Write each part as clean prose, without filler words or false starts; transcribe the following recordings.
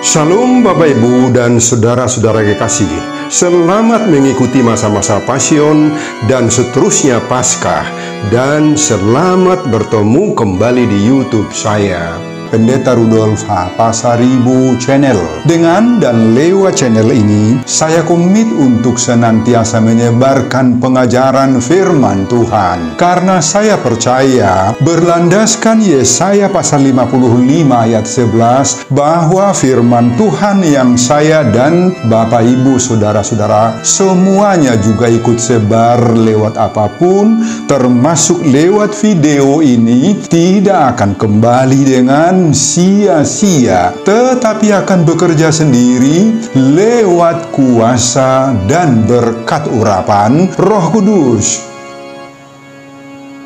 Shalom Bapak Ibu dan saudara-saudara kekasih. Selamat mengikuti masa-masa Pasion dan seterusnya Paskah. Dan selamat bertemu kembali di YouTube saya, Pendeta Rudolf H. Pasaribu Channel. Dengan dan lewat channel ini, saya komit untuk senantiasa menyebarkan pengajaran firman Tuhan. Karena saya percaya, berlandaskan Yesaya pasal 55 ayat 11, bahwa firman Tuhan yang saya dan Bapak Ibu saudara-saudara semuanya juga ikut sebar lewat apapun, termasuk lewat video ini, tidak akan kembali dengan sia-sia, tetapi akan bekerja sendiri lewat kuasa dan berkat urapan Roh Kudus.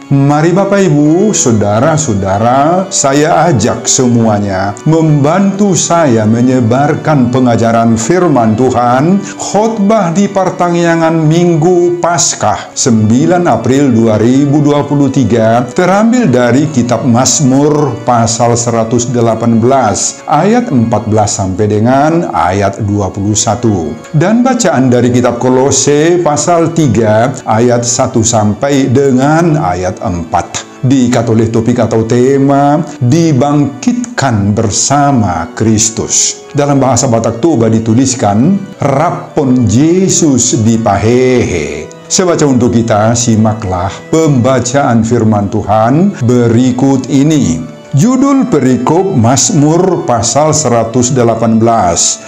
Mari Bapak Ibu, saudara-saudara, saya ajak semuanya membantu saya menyebarkan pengajaran firman Tuhan, khotbah di pertengahan Minggu Paskah 9 April 2023, terambil dari kitab Mazmur pasal 118 ayat 14 sampai dengan ayat 21, dan bacaan dari kitab Kolose pasal 3 ayat 1 sampai dengan ayat 4. Diikat oleh topik atau tema dibangkitkan bersama Kristus. Dalam bahasa Batak Toba dituliskan Rappon Yesus di pahehe. Saya baca untuk kita, simaklah pembacaan firman Tuhan berikut ini. Judul perikop Mazmur pasal 118,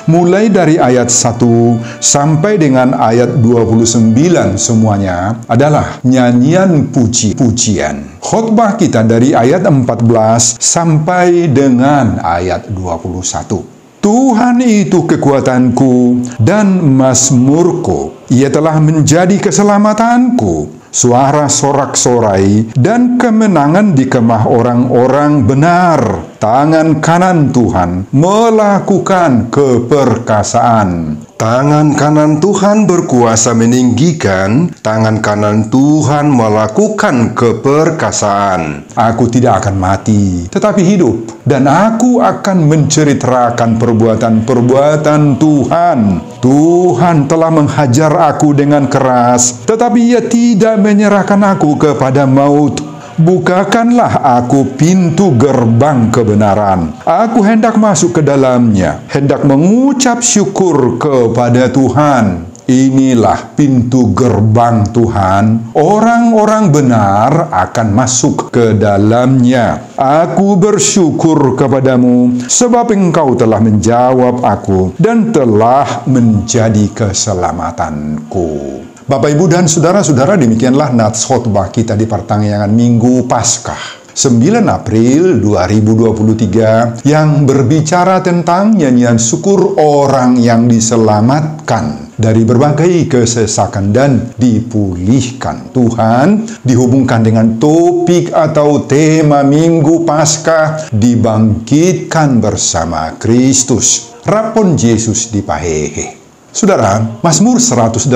mulai dari ayat 1 sampai dengan ayat 29 semuanya adalah nyanyian puji-pujian. Khotbah kita dari ayat 14 sampai dengan ayat 21. Tuhan itu kekuatanku dan mazmurku, Ia telah menjadi keselamatanku. Suara sorak-sorai dan kemenangan di kemah orang-orang benar. Tangan kanan Tuhan melakukan keperkasaan. Tangan kanan Tuhan berkuasa meninggikan, tangan kanan Tuhan melakukan keperkasaan. Aku tidak akan mati, tetapi hidup, dan aku akan menceritakan perbuatan-perbuatan Tuhan. Tuhan telah menghajar aku dengan keras, tetapi Ia tidak menyerahkan aku kepada maut. Bukakanlah aku pintu gerbang kebenaran. Aku hendak masuk ke dalamnya, hendak mengucap syukur kepada Tuhan. Inilah pintu gerbang Tuhan. Orang-orang benar akan masuk ke dalamnya. Aku bersyukur kepadamu, sebab Engkau telah menjawab aku dan telah menjadi keselamatanku. Bapak, Ibu, dan saudara-saudara, demikianlah nats khotbah kita di pertengahan Minggu Paskah 9 April 2023 yang berbicara tentang nyanyian syukur orang yang diselamatkan dari berbagai kesesakan dan dipulihkan. Tuhan dihubungkan dengan topik atau tema Minggu Paskah, dibangkitkan bersama Kristus. Rappon Yesus di pahehe. Saudara, Mazmur 118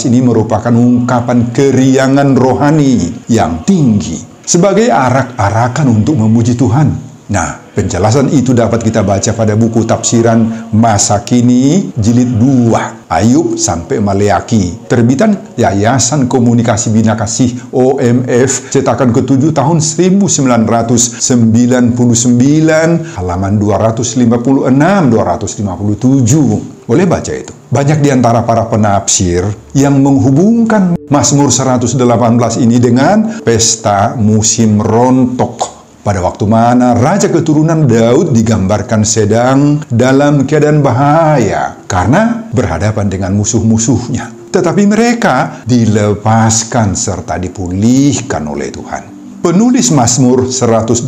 ini merupakan ungkapan keriangan rohani yang tinggi sebagai arak-arakan untuk memuji Tuhan. Nah, penjelasan itu dapat kita baca pada buku tafsiran masa kini jilid 2, Ayub sampai Maleaki, terbitan Yayasan Komunikasi Bina Kasih OMF, cetakan ke-7 tahun 1999, halaman 256-257. Boleh baca itu. Banyak di antara para penafsir yang menghubungkan Mazmur 118 ini dengan pesta musim rontok. Pada waktu mana Raja keturunan Daud digambarkan sedang dalam keadaan bahaya karena berhadapan dengan musuh-musuhnya. Tetapi mereka dilepaskan serta dipulihkan oleh Tuhan. Penulis Mazmur 118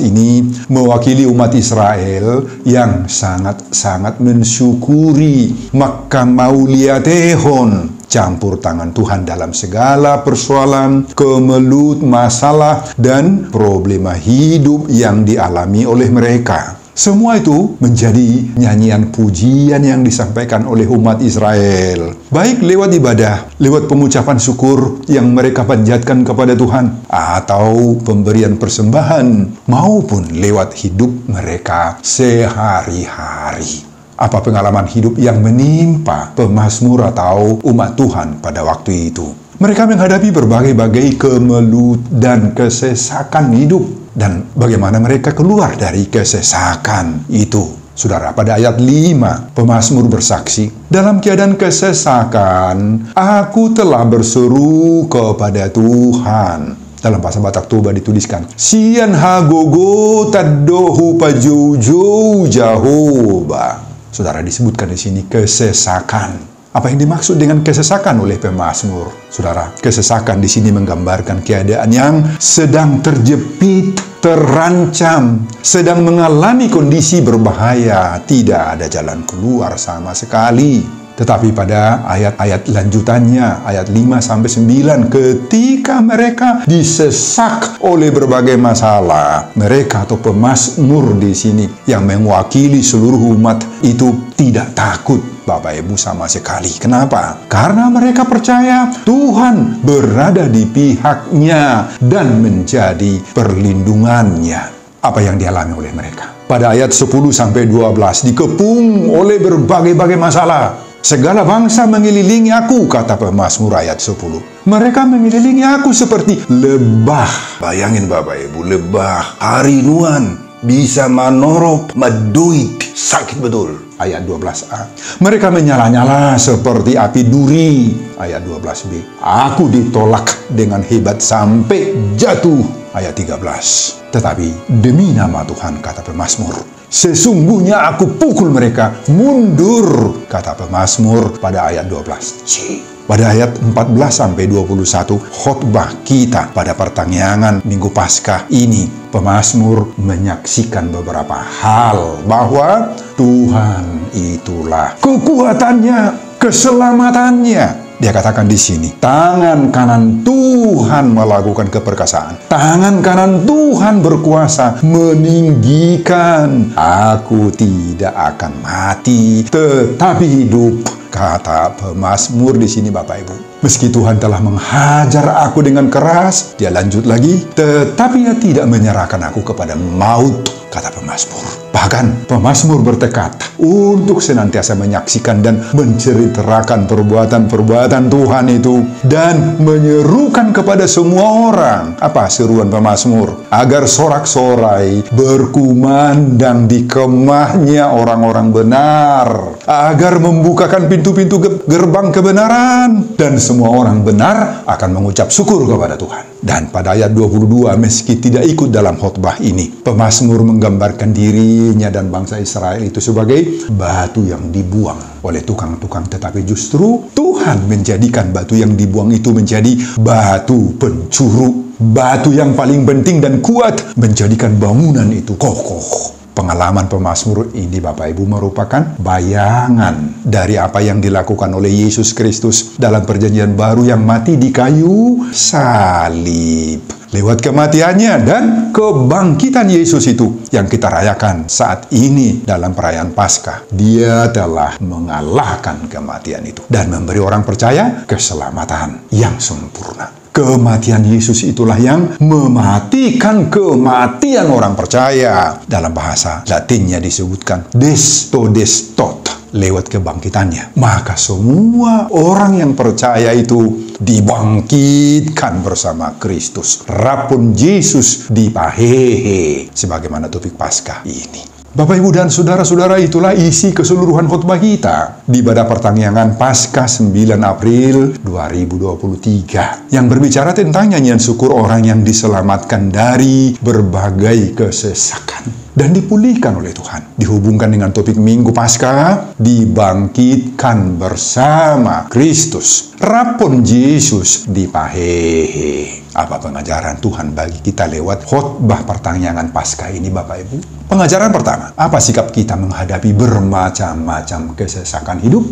ini mewakili umat Israel yang sangat-sangat mensyukuri maka mauliatehon, campur tangan Tuhan dalam segala persoalan, kemelut, masalah, dan problema hidup yang dialami oleh mereka. Semua itu menjadi nyanyian pujian yang disampaikan oleh umat Israel. Baik lewat ibadah, lewat pengucapan syukur yang mereka panjatkan kepada Tuhan, atau pemberian persembahan, maupun lewat hidup mereka sehari-hari. Apa pengalaman hidup yang menimpa pemazmur atau umat Tuhan pada waktu itu? Mereka menghadapi berbagai-bagai kemelut dan kesesakan hidup. Dan bagaimana mereka keluar dari kesesakan itu? Saudara, pada ayat 5, pemazmur bersaksi, dalam keadaan kesesakan, aku telah berseru kepada Tuhan. Dalam bahasa Batak Toba dituliskan, Sian hagogo tadohu pajojo Jehovah. Saudara, disebutkan di sini kesesakan. Apa yang dimaksud dengan kesesakan oleh pemazmur? Saudara, kesesakan di sini menggambarkan keadaan yang sedang terjepit, terancam, sedang mengalami kondisi berbahaya, tidak ada jalan keluar sama sekali. Tetapi pada ayat-ayat lanjutannya, ayat 5-9, ketika mereka disesak oleh berbagai masalah, mereka atau pemazmur di sini yang mewakili seluruh umat itu tidak takut, Bapak Ibu, sama sekali. Kenapa? Karena mereka percaya Tuhan berada di pihaknya dan menjadi perlindungannya. Apa yang dialami oleh mereka? Pada ayat 10-12, dikepung oleh berbagai-bagai masalah. Segala bangsa mengelilingi aku, kata pemazmur ayat 10. Mereka mengelilingi aku seperti lebah. Bayangin Bapak Ibu, lebah harinuan bisa manorop, maduit, sakit betul. Ayat 12a. Mereka menyala-nyala seperti api duri. Ayat 12b. Aku ditolak dengan hebat sampai jatuh. Ayat 13. Tetapi demi nama Tuhan, kata pemazmur, sesungguhnya aku pukul mereka mundur, kata pemazmur pada ayat 12c. Pada ayat 14-21, khotbah kita pada pertangyangan Minggu Paskah ini, pemazmur menyaksikan beberapa hal bahwa Tuhan itulah kekuatannya, keselamatannya. Dia katakan di sini, tangan kanan Tuhan melakukan keperkasaan. Tangan kanan Tuhan berkuasa meninggikan. Aku tidak akan mati, tetapi hidup, kata pemazmur di sini, Bapak Ibu. Meski Tuhan telah menghajar aku dengan keras, dia lanjut lagi, tetapi ia tidak menyerahkan aku kepada maut, kata pemazmur. Bahkan pemazmur bertekad untuk senantiasa menyaksikan dan menceritakan perbuatan-perbuatan Tuhan itu dan menyerukan kepada semua orang. Apa seruan pemazmur? Agar sorak-sorai berkumandang di kemahnya orang-orang benar, agar membukakan pintu-pintu gerbang kebenaran, dan semua orang benar akan mengucap syukur kepada Tuhan. Dan pada ayat 22, meski tidak ikut dalam khotbah ini, pemazmur menggambarkan dirinya dan bangsa Israel itu sebagai batu yang dibuang oleh tukang-tukang, tetapi justru Tuhan menjadikan batu yang dibuang itu menjadi batu pencuru, batu yang paling penting dan kuat, menjadikan bangunan itu kokoh. Pengalaman pemazmur ini, Bapak Ibu, merupakan bayangan dari apa yang dilakukan oleh Yesus Kristus dalam perjanjian baru yang mati di kayu salib. Lewat kematiannya dan kebangkitan Yesus itu yang kita rayakan saat ini dalam perayaan Paskah. Dia telah mengalahkan kematian itu dan memberi orang percaya keselamatan yang sempurna. Kematian Yesus itulah yang mematikan kematian orang percaya. Dalam bahasa Latinnya disebutkan desto destot, lewat kebangkitannya. Maka semua orang yang percaya itu dibangkitkan bersama Kristus. Rapun Yesus dipahehe, sebagaimana topik Paskah ini. Bapak, Ibu, dan saudara-saudara, itulah isi keseluruhan khotbah kita di ibadah pertangyangan Paskah 9 April 2023 yang berbicara tentang nyanyian syukur orang yang diselamatkan dari berbagai kesesakan dan dipulihkan oleh Tuhan. Dihubungkan dengan topik Minggu Paskah, dibangkitkan bersama Kristus. Rapun Yesus dipahehe. Apa pengajaran Tuhan bagi kita lewat khotbah pertangyangan Paskah ini, Bapak Ibu? Pengajaran pertama, apa sikap kita menghadapi bermacam-macam kesesakan hidup?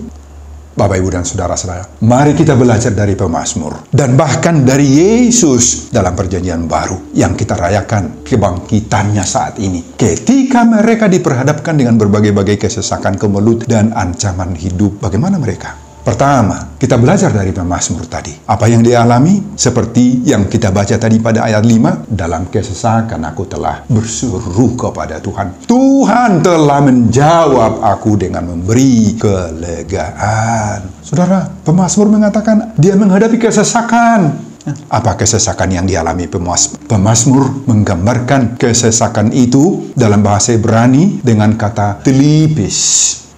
Bapak, Ibu, dan saudara-saudara, mari kita belajar dari pemazmur dan bahkan dari Yesus dalam perjanjian baru yang kita rayakan kebangkitannya saat ini. Ketika mereka diperhadapkan dengan berbagai-bagai kesesakan, kemelut, dan ancaman hidup, bagaimana mereka? Pertama, kita belajar dari pemazmur tadi. Apa yang dia alami? Seperti yang kita baca tadi pada ayat 5, dalam kesesakan aku telah berseru kepada Tuhan. Tuhan telah menjawab aku dengan memberi kelegaan. Saudara, pemazmur mengatakan dia menghadapi kesesakan. Apa kesesakan yang dialami pemazmur? Menggambarkan kesesakan itu dalam bahasa Ibrani dengan kata telipis,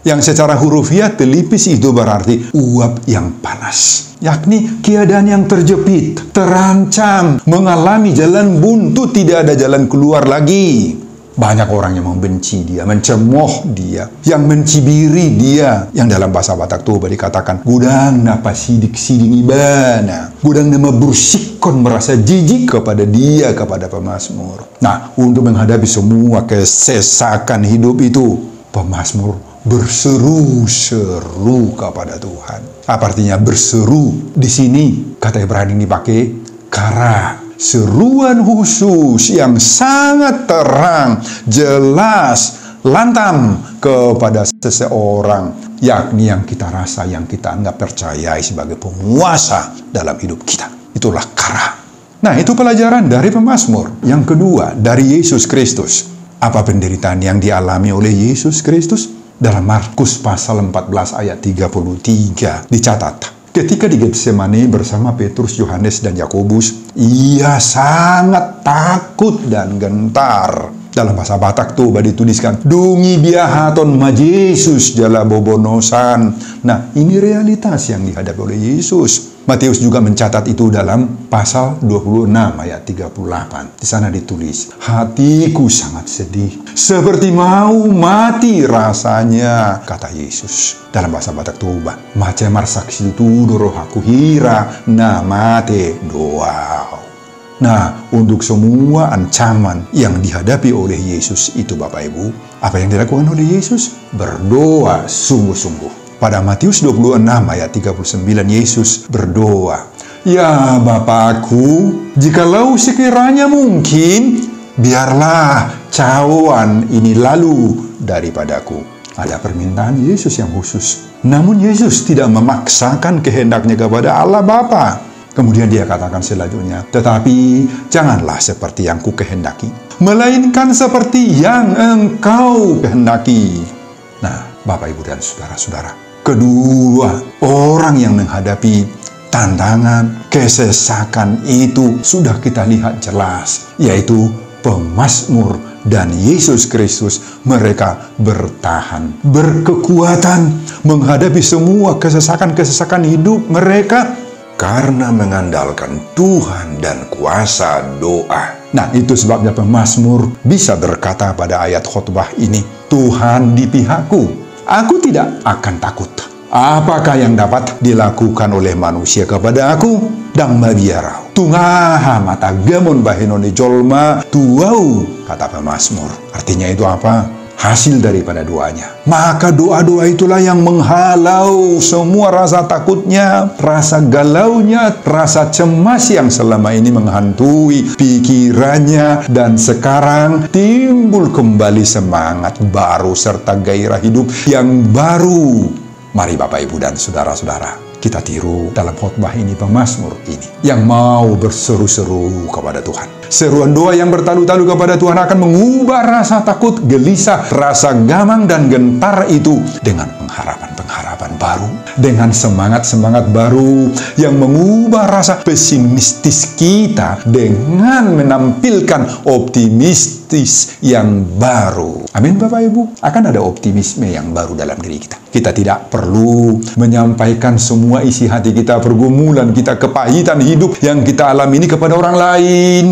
yang secara hurufiah telipis itu berarti uap yang panas, yakni keadaan yang terjepit, terancam, mengalami jalan buntu, tidak ada jalan keluar lagi. Banyak orang yang membenci dia, mencemooh dia, yang mencibiri dia, yang dalam bahasa Batak Toba dikatakan gudang napa sidik-siding ibana, gudang nama bersikon, merasa jijik kepada dia, kepada pemazmur. Nah, untuk menghadapi semua kesesakan hidup itu, pemazmur berseru-seru kepada Tuhan. Apa artinya berseru? Di sini kata Ibrani dipakai kara, seruan khusus yang sangat terang, jelas, lantang kepada seseorang, yakni yang kita rasa, yang kita anggap percayai sebagai penguasa dalam hidup kita. Itulah kara. Nah, itu pelajaran dari pemazmur. Yang kedua, dari Yesus Kristus. Apa penderitaan yang dialami oleh Yesus Kristus? Dalam Markus pasal 14 ayat 33 dicatat, ketika di Getsemani bersama Petrus, Yohanes, dan Yakobus, ia sangat takut dan gentar. Dalam bahasa Batak Toba dituliskan, dungi biahaton ma Yesus jala bobonosan. Nah, ini realitas yang dihadapi oleh Yesus. Matius juga mencatat itu dalam pasal 26 ayat 38. Di sana ditulis, hatiku sangat sedih, seperti mau mati rasanya, kata Yesus. Dalam bahasa Batak Toba, macam saksi itu roh aku hira na mate doa. Nah, untuk semua ancaman yang dihadapi oleh Yesus itu, Bapak Ibu, apa yang dilakukan oleh Yesus? Berdoa sungguh-sungguh. Pada Matius 26 ayat 39, Yesus berdoa, ya Bapakku, jikalau sekiranya mungkin, biarlah cawan ini lalu daripadaku. Ada permintaan Yesus yang khusus. Namun Yesus tidak memaksakan kehendaknya kepada Allah Bapa. Kemudian dia katakan selanjutnya, tetapi janganlah seperti yang ku kehendaki, melainkan seperti yang engkau kehendaki. Nah, Bapak, Ibu, dan saudara-saudara, kedua orang yang menghadapi tantangan, kesesakan itu sudah kita lihat jelas, yaitu pemazmur dan Yesus Kristus. Mereka bertahan, berkekuatan menghadapi semua kesesakan-kesesakan hidup mereka karena mengandalkan Tuhan dan kuasa doa. Nah, itu sebabnya pemazmur bisa berkata pada ayat khotbah ini, Tuhan di pihakku, aku tidak akan takut. Apakah yang dapat dilakukan oleh manusia kepada aku? Dang mabiarau. Tungaha mata gamon bahenoni jolma tuau, kata pemazmur. Artinya itu apa? Hasil daripada doanya. Maka doa-doa itulah yang menghalau semua rasa takutnya, rasa galaunya, rasa cemas yang selama ini menghantui pikirannya. Dan sekarang timbul kembali semangat baru serta gairah hidup yang baru. Mari Bapak, Ibu, dan saudara-saudara, kita tiru dalam khotbah ini pemazmur ini yang mau berseru-seru kepada Tuhan. Seruan doa yang bertalu-talu kepada Tuhan akan mengubah rasa takut, gelisah, rasa gamang dan gentar itu dengan pengharapan-pengharapan baru, dengan semangat-semangat baru yang mengubah rasa pesimistis kita dengan menampilkan optimistis yang baru. Amin, Bapak Ibu. Akan ada optimisme yang baru dalam diri kita. Kita tidak perlu menyampaikan semua isi hati kita, pergumulan kita, kepahitan hidup yang kita alami ini kepada orang lain.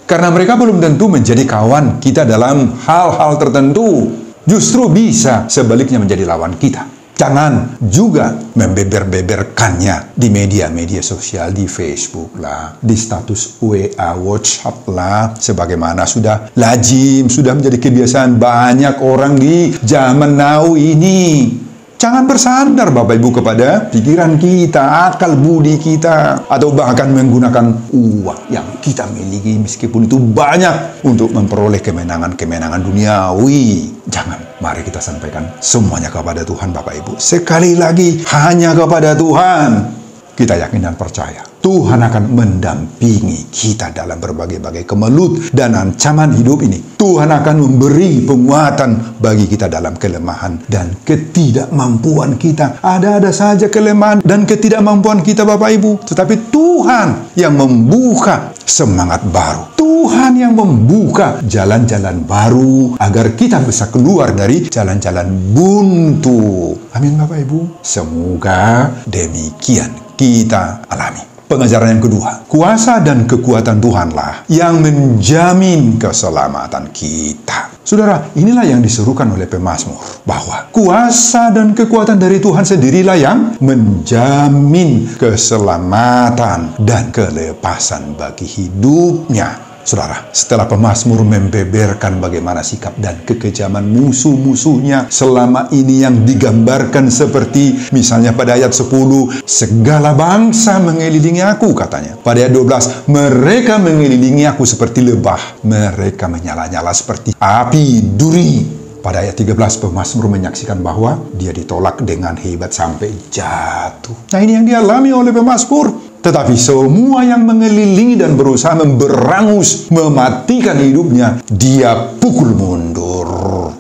Karena mereka belum tentu menjadi kawan kita dalam hal-hal tertentu. Justru bisa sebaliknya menjadi lawan kita. Jangan juga membeber-beberkannya di media-media sosial, di Facebook lah, di status WA, WhatsApp lah, sebagaimana sudah lazim, sudah menjadi kebiasaan banyak orang di zaman now ini. Jangan bersandar Bapak Ibu kepada pikiran kita, akal budi kita, atau bahkan menggunakan uang yang kita miliki meskipun itu banyak untuk memperoleh kemenangan-kemenangan duniawi. Jangan, mari kita sampaikan semuanya kepada Tuhan Bapak Ibu. Sekali lagi, hanya kepada Tuhan kita yakin dan percaya Tuhan akan mendampingi kita dalam berbagai-bagai kemelut dan ancaman hidup ini. Tuhan akan memberi penguatan bagi kita dalam kelemahan dan ketidakmampuan kita. Ada-ada saja kelemahan dan ketidakmampuan kita Bapak Ibu. Tetapi Tuhan yang membuka semangat baru. Tuhan yang membuka jalan-jalan baru agar kita bisa keluar dari jalan-jalan buntu. Amin Bapak Ibu. Semoga demikian kita alami. Pengajaran yang kedua, kuasa dan kekuatan Tuhanlah yang menjamin keselamatan kita. Saudara, inilah yang diserukan oleh pemazmur, bahwa kuasa dan kekuatan dari Tuhan sendirilah yang menjamin keselamatan dan kelepasan bagi hidupnya. Saudara, setelah pemazmur membeberkan bagaimana sikap dan kekejaman musuh-musuhnya selama ini yang digambarkan seperti misalnya pada ayat 10, segala bangsa mengelilingi aku, katanya. Pada ayat 12, mereka mengelilingi aku seperti lebah, mereka menyala-nyala seperti api duri. Pada ayat 13, pemazmur menyaksikan bahwa dia ditolak dengan hebat sampai jatuh. Nah, ini yang dialami oleh pemazmur. Tetapi semua yang mengelilingi dan berusaha memberangus, mematikan hidupnya, dia pukul mundur.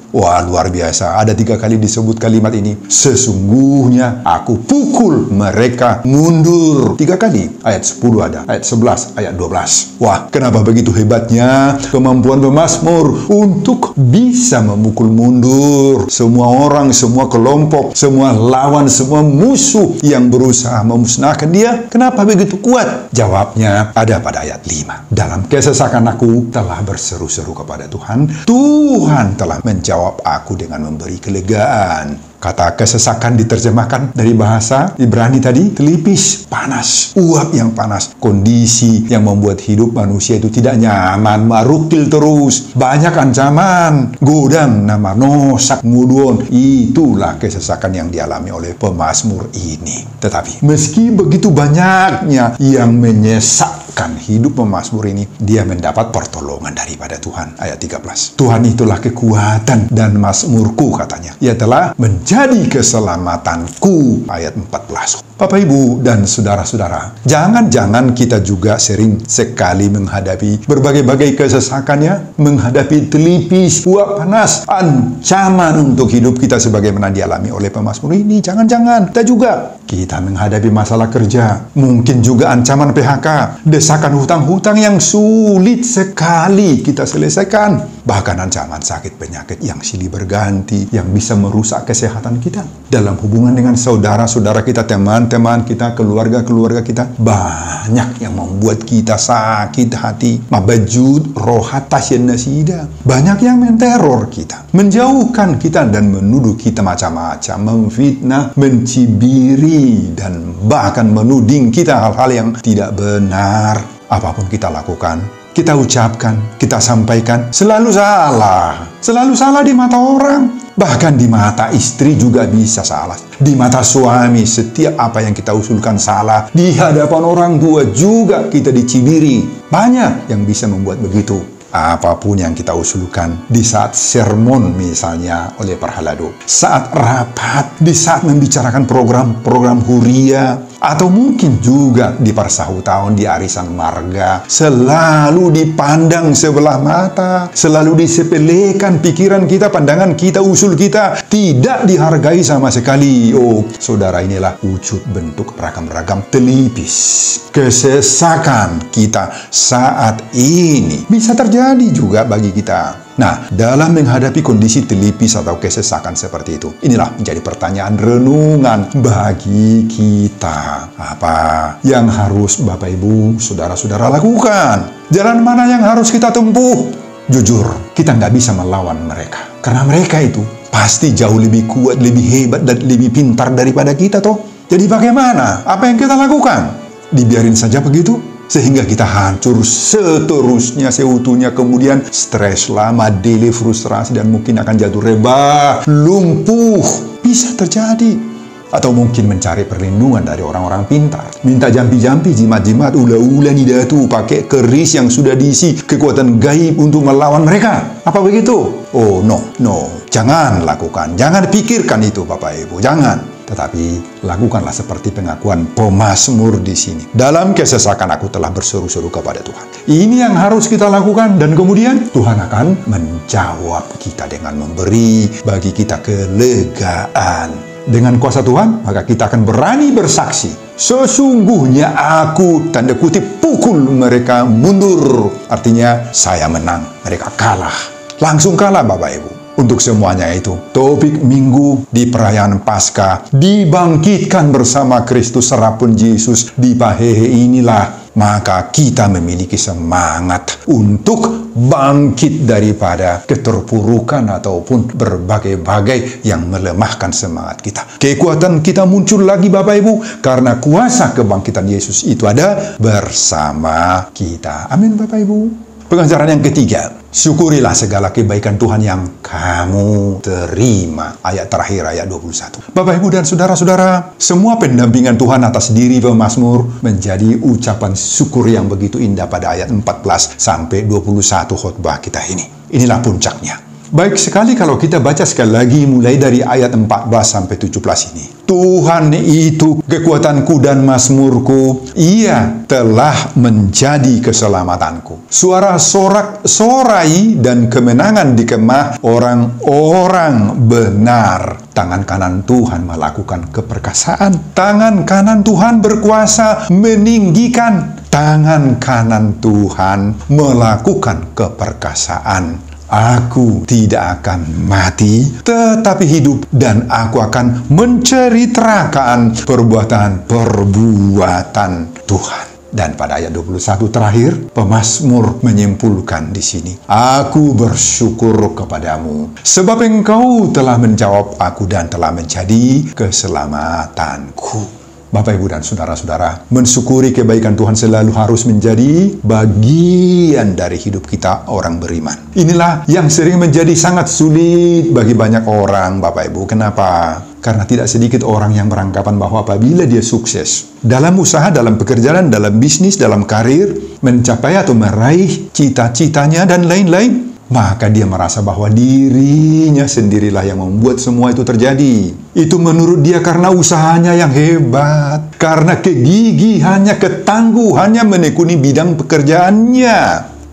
Wah, luar biasa. Ada 3 kali disebut kalimat ini. Sesungguhnya aku pukul mereka mundur. 3 kali. Ayat 10 ada. Ayat 11, ayat 12. Wah, kenapa begitu hebatnya kemampuan pemazmur untuk bisa memukul mundur semua orang, semua kelompok, semua lawan, semua musuh yang berusaha memusnahkan dia. Kenapa begitu kuat? Jawabnya ada pada ayat 5. Dalam kesesakan aku telah berseru-seru kepada Tuhan. Tuhan telah menjawab aku dengan memberi kelegaan. Kata kesesakan diterjemahkan dari bahasa Ibrani tadi, telipis, panas, uap yang panas. Kondisi yang membuat hidup manusia itu tidak nyaman, marukil terus. Banyak ancaman, godam, nama nosak, ngudon. Itulah kesesakan yang dialami oleh pemazmur ini. Tetapi meski begitu banyaknya yang menyesakkan hidup pemazmur ini, dia mendapat pertolongan daripada Tuhan. Ayat 13. Tuhan itulah kekuatan dan mazmurku, katanya. Ia telah jadi keselamatanku. Ayat 14. Bapak Ibu dan saudara-saudara, jangan-jangan kita juga sering sekali menghadapi berbagai-bagai kesesakannya, menghadapi telipis, uap panas, ancaman untuk hidup kita sebagaimana dialami oleh pemazmur ini. Jangan-jangan kita menghadapi masalah kerja, mungkin juga ancaman PHK, desakan hutang-hutang yang sulit sekali kita selesaikan, bahkan ancaman sakit penyakit yang silih berganti yang bisa merusak kesehatan kita. Dalam hubungan dengan saudara-saudara kita, teman-teman kita, keluarga-keluarga kita, banyak yang membuat kita sakit hati. Mabajud rohat tasyen nasida. Banyak yang menteror kita, menjauhkan kita dan menuduh kita macam-macam, memfitnah, mencibiri, dan bahkan menuding kita hal-hal yang tidak benar. Apapun kita lakukan, kita ucapkan, kita sampaikan, selalu salah. Selalu salah di mata orang. Bahkan di mata istri juga bisa salah. Di mata suami, setiap apa yang kita usulkan salah. Di hadapan orang tua juga kita dicibiri. Banyak yang bisa membuat begitu. Apapun yang kita usulkan di saat sermon misalnya oleh Parhalado, saat rapat, di saat membicarakan program-program huria, atau mungkin juga di persahutahun, di arisan marga, selalu dipandang sebelah mata, selalu disepelekan pikiran kita, pandangan kita, usul kita, tidak dihargai sama sekali. Oh, saudara, inilah wujud bentuk ragam-ragam telipis kesesakan kita saat ini. Bisa terjadi juga bagi kita. Nah, dalam menghadapi kondisi telipis atau kesesakan seperti itu, inilah menjadi pertanyaan renungan bagi kita. Apa yang harus Bapak Ibu, saudara-saudara lakukan? Jalan mana yang harus kita tempuh? Jujur, kita nggak bisa melawan mereka. Karena mereka itu pasti jauh lebih kuat, lebih hebat, dan lebih pintar daripada kita toh. Jadi bagaimana? Apa yang kita lakukan? Dibiarin saja begitu? Sehingga kita hancur seterusnya, seutuhnya, kemudian stres lama, delay, frustrasi, dan mungkin akan jatuh rebah, lumpuh. Bisa terjadi. Atau mungkin mencari perlindungan dari orang-orang pintar. Minta jampi-jampi, jimat-jimat, ula-ula nidatu, pakai keris yang sudah diisi kekuatan gaib untuk melawan mereka. Apa begitu? Oh, no. Jangan lakukan. Jangan pikirkan itu, Bapak Ibu. Jangan. Tetapi lakukanlah seperti pengakuan pemazmur di sini. Dalam kesesakan aku telah berseru-seru kepada Tuhan. Ini yang harus kita lakukan, dan kemudian Tuhan akan menjawab kita dengan memberi bagi kita kelegaan. Dengan kuasa Tuhan, maka kita akan berani bersaksi. Sesungguhnya aku, tanda kutip, pukul mereka mundur. Artinya, saya menang, mereka kalah. Langsung kalah, Bapak Ibu. Untuk semuanya itu, topik minggu di perayaan Paskah, dibangkitkan bersama Kristus serapun Yesus di pahehe inilah, maka kita memiliki semangat untuk bangkit daripada keterpurukan ataupun berbagai-bagai yang melemahkan semangat kita. Kekuatan kita muncul lagi, Bapak Ibu, karena kuasa kebangkitan Yesus itu ada bersama kita. Amin, Bapak Ibu. Pengajaran yang ketiga, syukurilah segala kebaikan Tuhan yang kamu terima. Ayat terakhir, ayat 21. Bapak, Ibu, dan saudara-saudara, semua pendampingan Tuhan atas diri pemazmur menjadi ucapan syukur yang begitu indah pada ayat 14 sampai 21 khotbah kita ini. Inilah puncaknya. Baik sekali kalau kita baca sekali lagi mulai dari ayat 14 sampai 17 ini. Tuhan itu kekuatanku dan mazmurku, Ia telah menjadi keselamatanku. Suara sorak-sorai dan kemenangan di kemah orang-orang benar. Tangan kanan Tuhan melakukan keperkasaan. Tangan kanan Tuhan berkuasa meninggikan. Tangan kanan Tuhan melakukan keperkasaan. Aku tidak akan mati, tetapi hidup, dan aku akan menceritakan perbuatan Tuhan. Dan pada ayat 21 terakhir, pemazmur menyimpulkan di sini, aku bersyukur kepadamu, sebab engkau telah menjawab aku dan telah menjadi keselamatanku. Bapak, Ibu, dan saudara-saudara, mensyukuri kebaikan Tuhan selalu harus menjadi bagian dari hidup kita orang beriman. Inilah yang sering menjadi sangat sulit bagi banyak orang, Bapak, Ibu. Kenapa? Karena tidak sedikit orang yang beranggapan bahwa apabila dia sukses dalam usaha, dalam pekerjaan, dalam bisnis, dalam karir, mencapai atau meraih cita-citanya dan lain-lain, maka dia merasa bahwa dirinya sendirilah yang membuat semua itu terjadi. Itu menurut dia karena usahanya yang hebat, karena kegigihannya, ketangguhannya menekuni bidang pekerjaannya.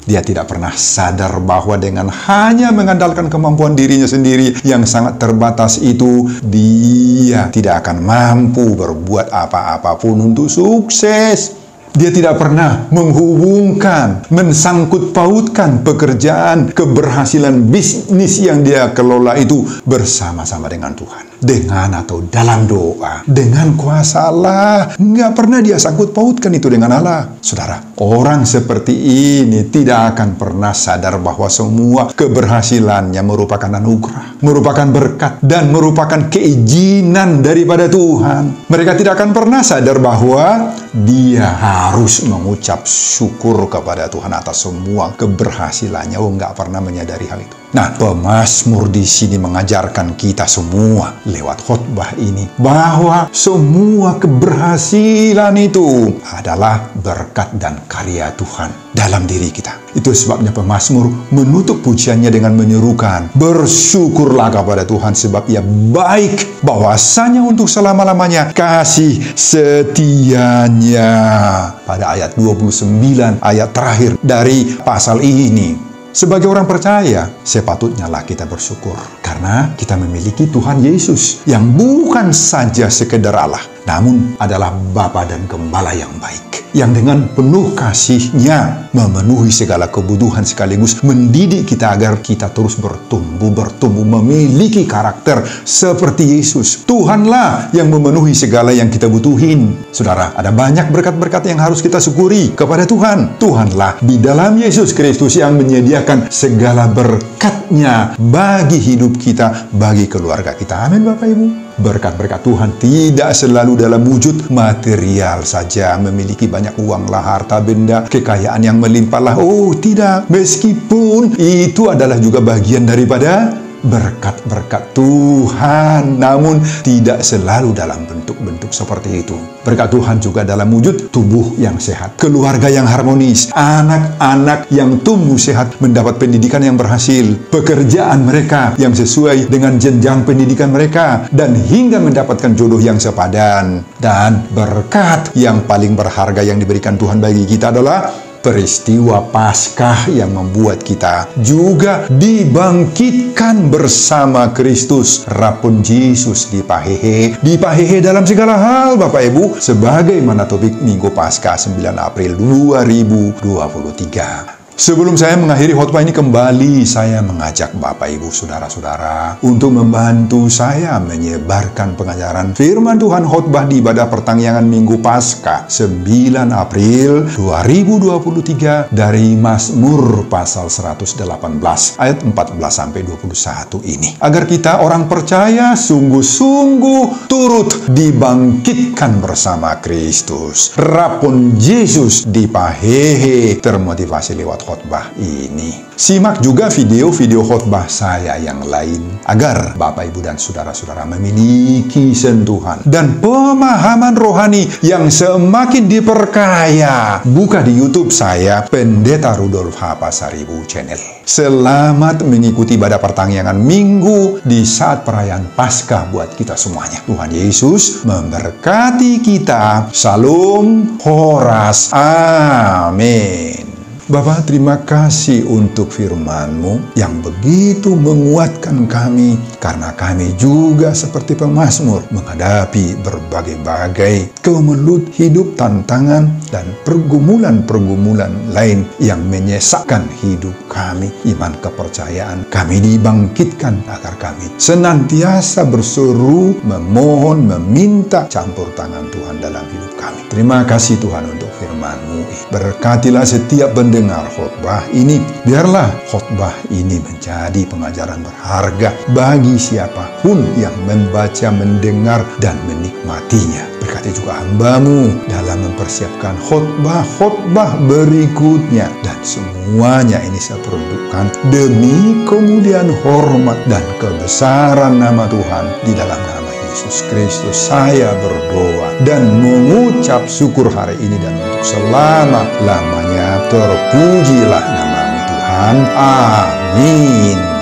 Dia tidak pernah sadar bahwa dengan hanya mengandalkan kemampuan dirinya sendiri yang sangat terbatas itu, dia tidak akan mampu berbuat apa-apapun untuk sukses. Dia tidak pernah menghubungkan, mensangkut pautkan pekerjaan, keberhasilan bisnis yang dia kelola itu bersama-sama dengan Tuhan. Dengan atau dalam doa, dengan kuasa Allah. Nggak pernah dia sangkut pautkan itu dengan Allah. Saudara, orang seperti ini tidak akan pernah sadar bahwa semua keberhasilannya merupakan anugerah, merupakan berkat, dan merupakan keizinan daripada Tuhan. Mereka tidak akan pernah sadar bahwa dia harus mengucap syukur kepada Tuhan atas semua keberhasilannya. Nggak pernah menyadari hal itu. Nah, pemazmur di sini mengajarkan kita semua lewat khotbah ini bahwa semua keberhasilan itu adalah berkat dan karya Tuhan dalam diri kita. Itu sebabnya pemazmur menutup pujiannya dengan menyerukan, bersyukurlah kepada Tuhan sebab Ia baik, bahwasanya untuk selama-lamanya kasih setianya. Pada ayat 29, ayat terakhir dari pasal ini. Sebagai orang percaya, sepatutnya lah kita bersyukur. Karena kita memiliki Tuhan Yesus yang bukan saja sekedar Allah, namun adalah Bapa dan Gembala yang baik. Yang dengan penuh kasih-Nya memenuhi segala kebutuhan sekaligus mendidik kita agar kita terus bertumbuh, memiliki karakter seperti Yesus. Tuhanlah yang memenuhi segala yang kita butuhin. Saudara, ada banyak berkat-berkat yang harus kita syukuri kepada Tuhan. Tuhanlah di dalam Yesus Kristus yang menyediakan segala berkat-Nya bagi hidup kita, bagi keluarga kita. Amin, Bapak Ibu. Berkat-berkat Tuhan tidak selalu dalam wujud material saja, memiliki banyak uang lah, harta benda, kekayaan yang melimpah lah. Oh tidak, meskipun itu adalah juga bagian daripada berkat-berkat Tuhan, namun tidak selalu dalam bentuk-bentuk seperti itu. Berkat Tuhan juga dalam wujud tubuh yang sehat, keluarga yang harmonis, anak-anak yang tumbuh sehat, mendapat pendidikan yang berhasil, pekerjaan mereka yang sesuai dengan jenjang pendidikan mereka, dan hingga mendapatkan jodoh yang sepadan. Dan berkat yang paling berharga yang diberikan Tuhan bagi kita adalah peristiwa Paskah yang membuat kita juga dibangkitkan bersama Kristus. Rapun Yesus dipahehe dalam segala hal, Bapak Ibu, sebagaimana topik Minggu Paskah 9 April 2023. Sebelum saya mengakhiri khotbah ini kembali, saya mengajak Bapak, Ibu, Saudara-saudara untuk membantu saya menyebarkan pengajaran firman Tuhan khotbah di ibadah pertangyangan Minggu Paskah 9 April 2023 dari Mazmur pasal 118 ayat 14-21 ini. Agar kita orang percaya sungguh-sungguh turut dibangkitkan bersama Kristus. Rapun Yesus dipahehe, termotivasi lewat khotbah ini. Simak juga video-video khotbah saya yang lain agar Bapak, Ibu, dan Saudara-saudara memiliki sentuhan dan pemahaman rohani yang semakin diperkaya. Buka di YouTube saya, Pendeta Rudolf H. Pasaribu Channel. Selamat mengikuti ibadah pertangyangan Minggu di saat perayaan Paskah buat kita semuanya. Tuhan Yesus memberkati kita. Shalom, Horas, amin. Bapa, terima kasih untuk firman-Mu yang begitu menguatkan kami, karena kami juga seperti pemazmur menghadapi berbagai-bagai kemelut hidup, tantangan, dan pergumulan-pergumulan lain yang menyesakkan hidup kami. Iman kepercayaan kami dibangkitkan agar kami senantiasa berseru, memohon, meminta campur tangan Tuhan dalam hidup kami. Terima kasih Tuhan untuk firman-Mu. Berkatilah setiap pendengar khotbah ini. Biarlah khotbah ini menjadi pengajaran berharga bagi siapapun yang membaca, mendengar, dan menikmatinya. Berkati juga hamba-Mu dalam mempersiapkan khotbah-khotbah berikutnya. Dan semuanya ini saya peruntukkan demi kemuliaan, hormat, dan kebesaran nama Tuhan. Di dalam nama Yesus Kristus saya berdoa dan mengucap syukur hari ini dan untuk selama-lamanya. Terpujilah nama-Mu Tuhan. Amin.